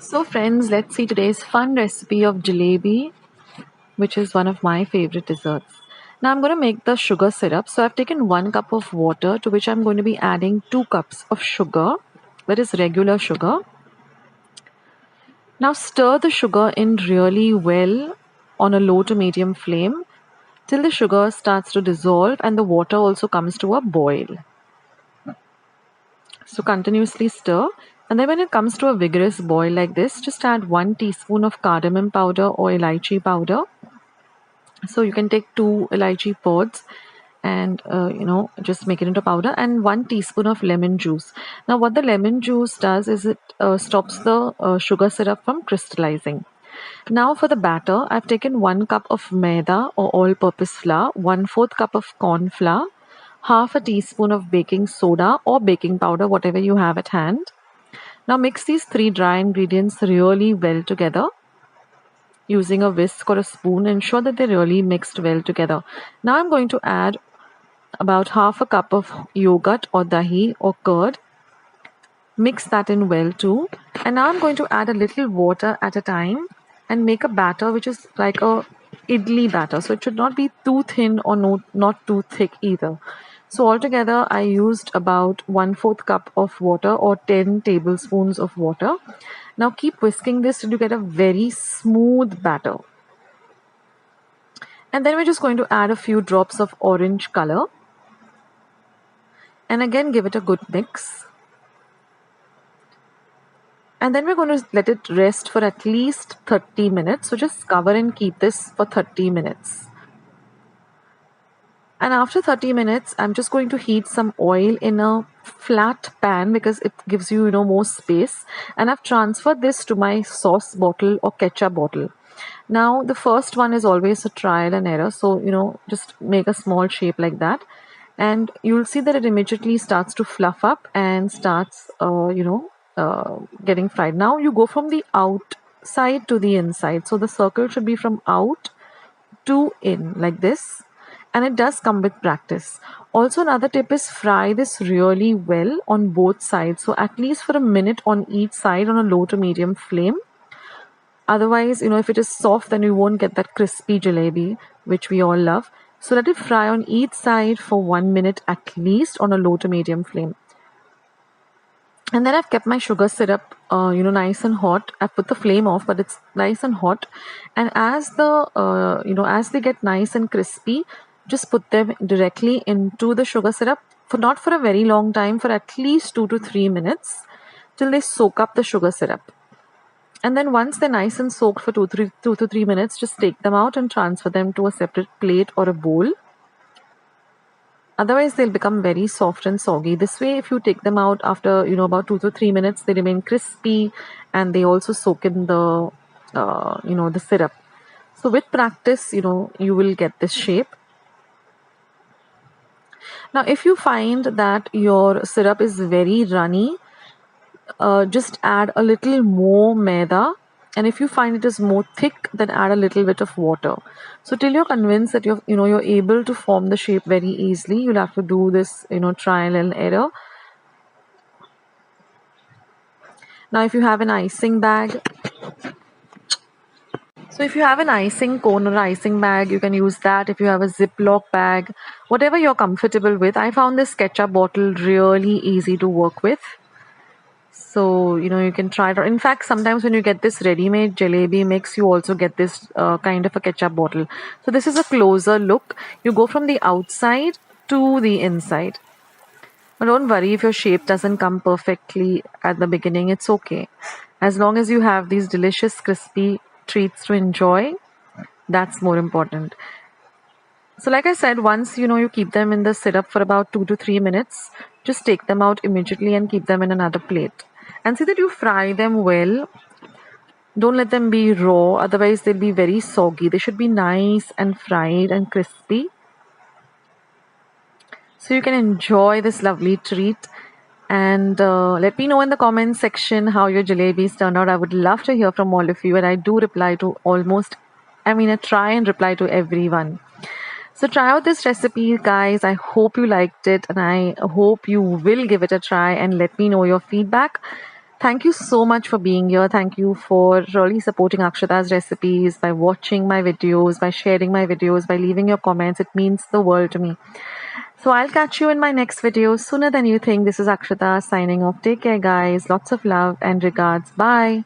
So friends, let's see today's fun recipe of jalebi, which is one of my favorite desserts. Now I'm going to make the sugar syrup. So I've taken 1 cup of water to which I'm going to be adding 2 cups of sugar, that is regular sugar. Now stir the sugar in really well on a low to medium flame till the sugar starts to dissolve and the water also comes to a boil. So continuously stir, and then when it comes to a vigorous boil like this, just add 1 teaspoon of cardamom powder or elaichi powder. So you can take 2 elaichi pods and just make it into powder, and 1 teaspoon of lemon juice. Now what the lemon juice does is it stops the sugar syrup from crystallizing. Now for the batter, I've taken 1 cup of maida or all-purpose flour, 1/4 cup of corn flour, half a teaspoon of baking soda or baking powder, whatever you have at hand. Now mix these 3 dry ingredients really well together. Using a whisk or a spoon, ensure that they're really mixed well together. Now I'm going to add about half a cup of yogurt or dahi or curd. Mix that in well too. And now I'm going to add a little water at a time and make a batter which is like a idli batter. So it should not be too thin or not too thick either. So altogether I used about 1/4 cup of water or 10 tablespoons of water. Now keep whisking this till you get a very smooth batter. And then we're just going to add a few drops of orange color. And again give it a good mix. And then we're going to let it rest for at least 30 minutes. So just cover and keep this for 30 minutes. And after 30 minutes, I'm just going to heat some oil in a flat pan because it gives you, more space. And I've transferred this to my sauce bottle or ketchup bottle. Now, the first one is always a trial and error. So, just make a small shape like that. And you'll see that it immediately starts to fluff up and starts, getting fried. Now, you go from the outside to the inside. So, the circle should be from out to in like this. And it does come with practice. Also, another tip is fry this really well on both sides. So at least for a minute on each side on a low to medium flame. Otherwise, if it is soft, then you won't get that crispy jalebi, which we all love. So let it fry on each side for 1 minute at least on a low to medium flame. And then I've kept my sugar syrup, nice and hot. I've put the flame off, but it's nice and hot. And as as they get nice and crispy, just put them directly into the sugar syrup not for a very long time, for at least 2 to 3 minutes till they soak up the sugar syrup. And then once they're nice and soaked for 2 to 3 minutes, just take them out and transfer them to a separate plate or a bowl. Otherwise, they'll become very soft and soggy. This way, if you take them out after, about 2 to 3 minutes, they remain crispy and they also soak in the, the syrup. So with practice, you will get this shape. Now, if you find that your syrup is very runny, just add a little more maida. And if you find it is more thick, then add a little bit of water. So till you're convinced that you're able to form the shape very easily, you'll have to do this, trial and error. Now, if you have an icing bag, so if you have an icing cone or icing bag, you can use that. If you have a Ziploc bag, whatever you're comfortable with. I found this ketchup bottle really easy to work with. So, you can try it. In fact, sometimes when you get this ready-made jalebi mix, you also get this kind of a ketchup bottle. So this is a closer look. You go from the outside to the inside. But don't worry if your shape doesn't come perfectly at the beginning. It's okay. As long as you have these delicious crispy treats to enjoy, that's more important. So like I said, once you keep them in the syrup for about 2 to 3 minutes, just take them out immediately and keep them in another plate. And see that you fry them well. Don't let them be raw, otherwise they'll be very soggy. They should be nice and fried and crispy. So you can enjoy this lovely treat. And let me know in the comment section how your jalebis turned out. I would love to hear from all of you. And I do reply to I try and reply to everyone. So try out this recipe, guys. I hope you liked it and I hope you will give it a try and let me know your feedback. Thank you so much for being here. Thank you for really supporting Akshata's recipes by watching my videos, by sharing my videos, by leaving your comments. It means the world to me. So I'll catch you in my next video sooner than you think. This is Akshata signing off. Take care, guys. Lots of love and regards. Bye.